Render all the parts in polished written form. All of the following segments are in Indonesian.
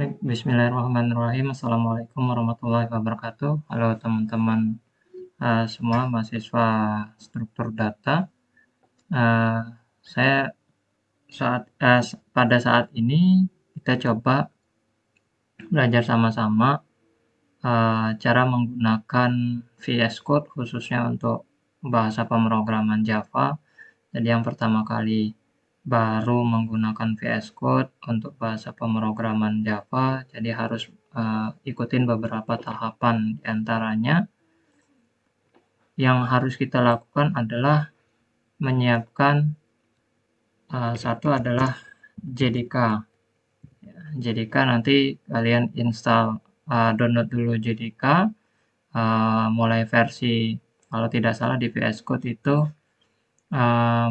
Baik, bismillahirrahmanirrahim. Assalamualaikum warahmatullahi wabarakatuh. Halo teman-teman semua mahasiswa struktur data. Eh, saya pada saat ini kita coba belajar sama-sama cara menggunakan VS Code khususnya untuk bahasa pemrograman Java. Jadi yang pertama kali baru menggunakan VS Code untuk bahasa pemrograman Java, jadi harus ikutin beberapa tahapan. Di antaranya yang harus kita lakukan adalah menyiapkan satu adalah JDK. JDK nanti kalian download dulu JDK, mulai versi, kalau tidak salah di VS Code itu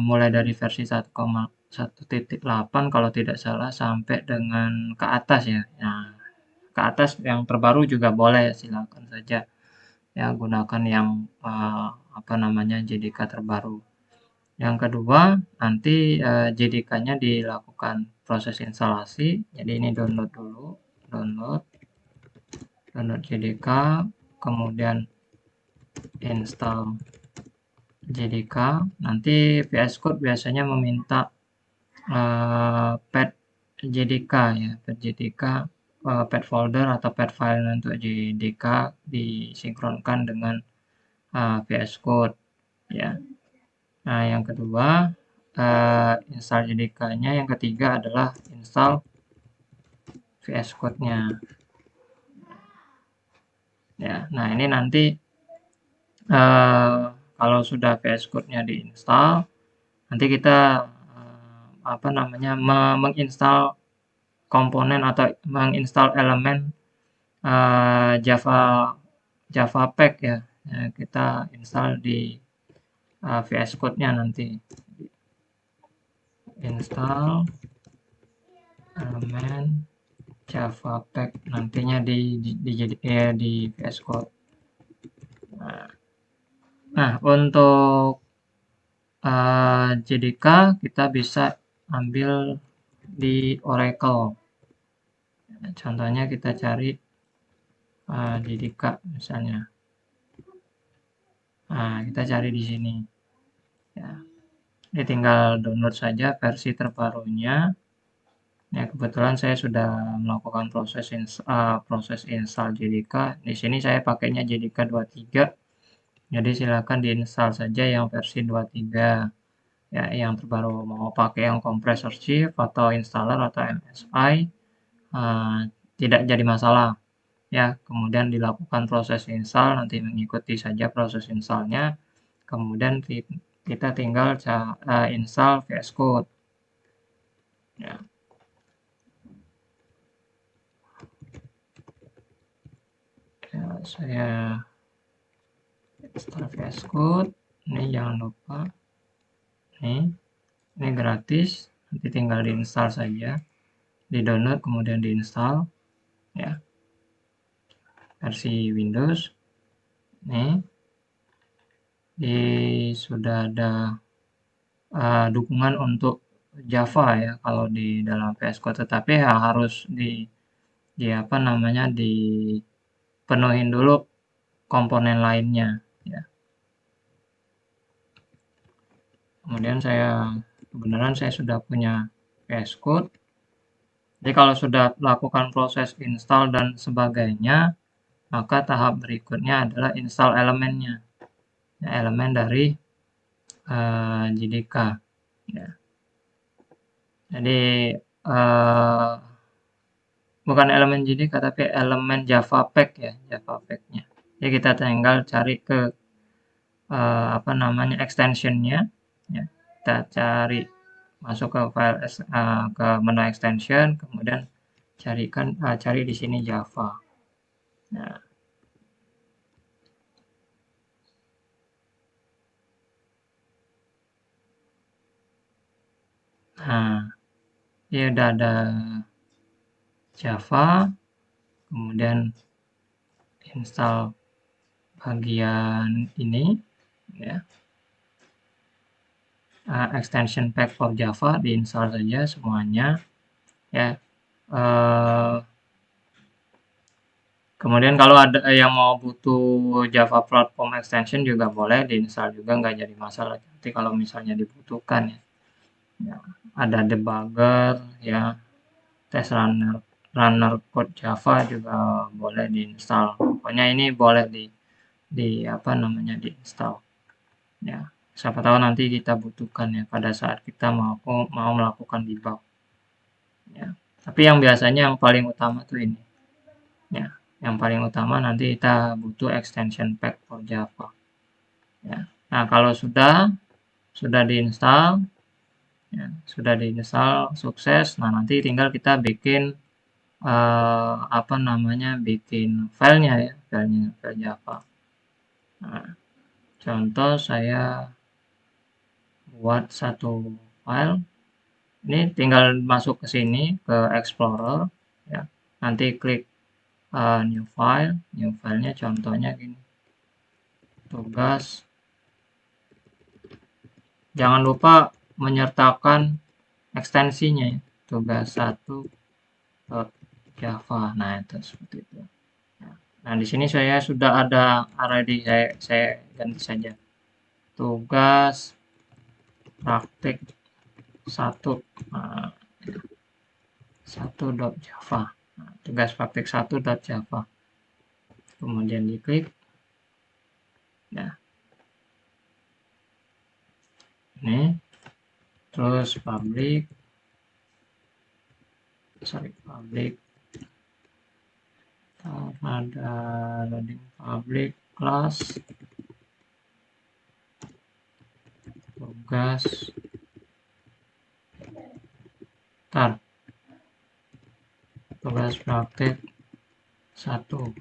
mulai dari versi 1.1.8 kalau tidak salah sampai dengan ke atas ya. Nah, ke atas yang terbaru juga boleh, silakan saja ya, gunakan yang apa namanya JDK terbaru. Yang kedua, nanti JDK-nya dilakukan proses instalasi. Jadi ini download dulu, download JDK, kemudian install JDK. Nanti VS Code biasanya meminta pet JDK ya, pet JDK, pet folder atau pet file untuk JDK disinkronkan dengan VS Code ya. Nah, yang kedua install JDK-nya, yang ketiga adalah install VS Code-nya. Ya, nah ini nanti kalau sudah VS Code-nya diinstal, nanti kita apa namanya menginstal komponen atau menginstal elemen Java Pack ya. Nah, kita install di VS Code-nya nanti. Install elemen Java Pack nantinya di VS Code. Nah, untuk JDK kita bisa ambil di Oracle. Contohnya kita cari JDK misalnya. Nah, kita cari di sini. Ya. Ini tinggal download saja versi terbarunya. Ya, kebetulan saya sudah melakukan proses install JDK. Di sini saya pakainya JDK 23. Jadi silakan diinstal saja yang versi 23. Ya, yang terbaru, mau pakai yang compressor shift atau installer atau MSI tidak jadi masalah. Ya, kemudian dilakukan proses install, nanti mengikuti saja proses installnya. Kemudian kita tinggal install VS Code. Ya. Ya, saya install VS Code. Ini jangan lupa. Ini gratis. Nanti tinggal diinstal saja. Di-download kemudian diinstal. Ya. Versi Windows. Sudah ada dukungan untuk Java ya kalau di dalam VS Code, tetapi ya harus di apa namanya dipenuhin dulu komponen lainnya ya. Kemudian kebenaran saya sudah punya VS Code. Jadi kalau sudah melakukan proses install dan sebagainya, maka tahap berikutnya adalah install elemennya. Ya, elemen dari JDK ya. Jadi bukan elemen JDK tapi elemen Java Pack ya, Java Pack-nya. Jadi kita tinggal cari ke apa namanya extensionnya ya. Kita masuk ke file ke menu extension, kemudian cari di sini Java. Nah, ini udah ada Java, kemudian install bagian ini ya, extension pack for Java diinstal saja semuanya ya. Kemudian kalau ada yang mau butuh Java Platform Extension juga boleh diinstal juga, nggak jadi masalah. Nanti kalau misalnya dibutuhkan ya, ya ada debugger ya, test runner code Java juga boleh diinstal. Pokoknya ini boleh di apa namanya diinstal. Ya, siapa tahu nanti kita butuhkan ya pada saat kita mau melakukan debug. Ya. Tapi yang biasanya yang paling utama tuh ini. Ya, yang paling utama nanti kita butuh extension pack for Java. Ya. Nah, kalau sudah diinstal, ya, sudah diinstal sukses. Nah, nanti tinggal kita bikin apa namanya, bikin filenya ya, file Java. Nah, contoh saya buat satu file. Ini tinggal masuk ke sini ke Explorer, ya. Nanti klik new filenya contohnya gini. Tugas. Jangan lupa menyertakan ekstensinya ya. Tugas 1.java. Nah, itu seperti itu. Nah, di sini saya sudah ada ready, saya ganti saja. Tugas praktik 1. Nah, 1.java. Nah, tugas praktik 1.java. Kemudian diklik. Nah, ini terus public ada loading public class tugas tugas praktek 1.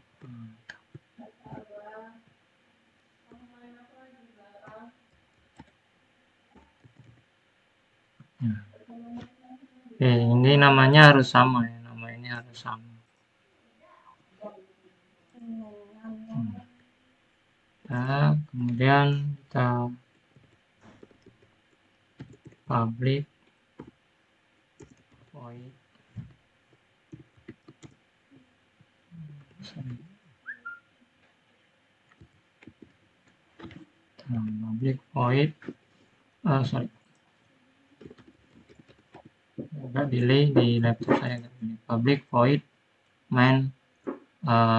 Oke, ini namanya harus sama ya, nama ini harus sama. Nah, kemudian kita public void public void agak delay di laptop saya. Public void main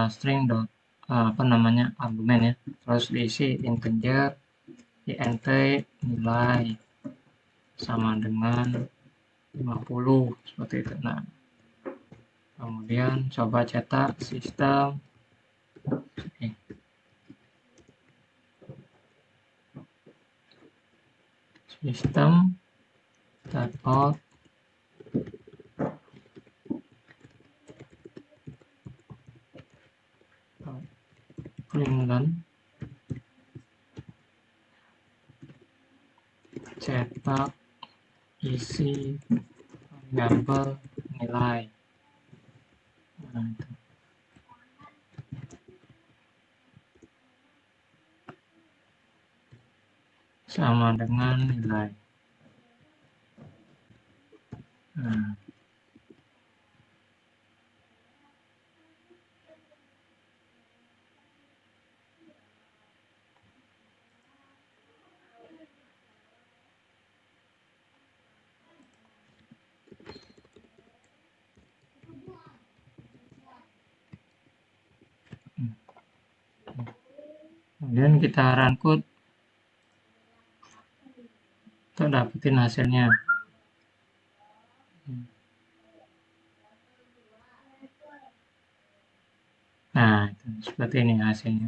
string dot apa namanya argumen ya, terus diisi integer int nilai sama dengan 50 seperti itu. Nah, kemudian coba cetak sistem. Oke. Sistem out println cetak isi variabel nilai. Nah, itu. Sama dengan nilai. Nah, kemudian kita run code untuk dapetin hasilnya. Nah, itu seperti ini hasilnya.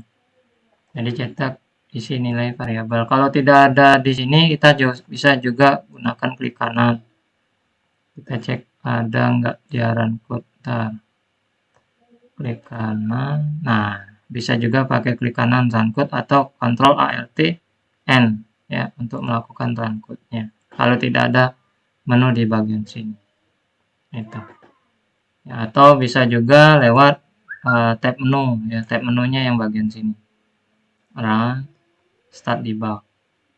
Jadi cetak isi nilai variabel. Kalau tidak ada di sini, kita bisa juga gunakan klik kanan. Kita cek ada nggak di run code. Klik kanan. Nah, bisa juga pakai klik kanan run code atau Ctrl Alt N ya untuk melakukan run code-nya. Kalau tidak ada menu di bagian sini. Itu. Ya, atau bisa juga lewat tab menu ya, tab menunya yang bagian sini. Run start debug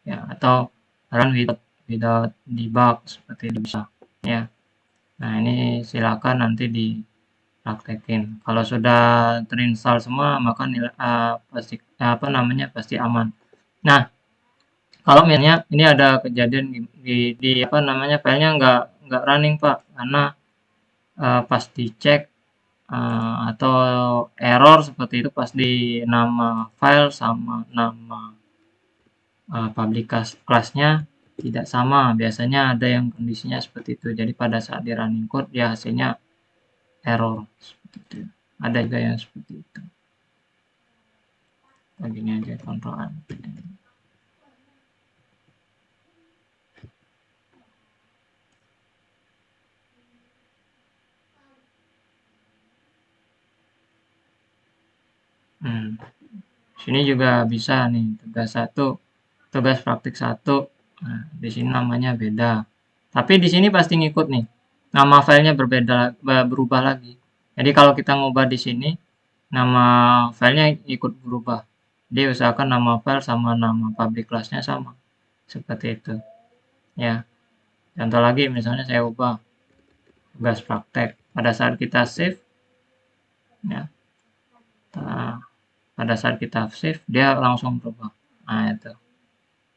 ya, atau run without debug seperti itu bisa ya. Nah, ini silakan nanti praktekin. Kalau sudah terinstall semua, maka pasti pasti aman. Nah, kalau misalnya ini ada kejadian di filenya nggak running Pak, karena pas dicek atau error seperti itu pas di nama file sama nama public class-nya tidak sama. Biasanya ada yang kondisinya seperti itu. Jadi pada saat di running code dia hasilnya error seperti itu. Ada juga yang seperti itu. Begini aja kontrol. Sini juga bisa nih tugas praktik 1. Nah, di sini namanya beda. Tapi di sini pasti ngikut nih. Nama filenya berubah lagi. Jadi kalau kita ngubah di sini, nama filenya ikut berubah. Jadi usahakan nama file sama nama public class-nya sama. Seperti itu. Ya. Contoh lagi misalnya saya ubah tugas praktek. Pada saat kita save, ya. Pada saat kita save, dia langsung berubah. Nah, itu.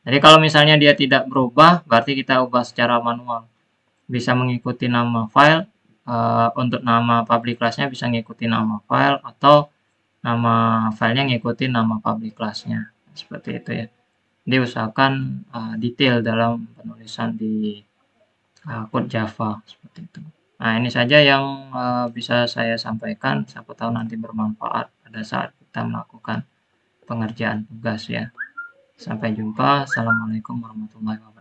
Jadi kalau misalnya dia tidak berubah, berarti kita ubah secara manual. Bisa mengikuti nama file, untuk nama public class-nya bisa ngikuti nama file, atau nama filenya ngikuti nama public class-nya. Seperti itu ya. Jadi usahakan detail dalam penulisan di code Java. Seperti itu. Nah, ini saja yang bisa saya sampaikan. Siapa tahu nanti bermanfaat pada saat kita melakukan pengerjaan tugas ya. Sampai jumpa. Assalamualaikum warahmatullahi wabarakatuh.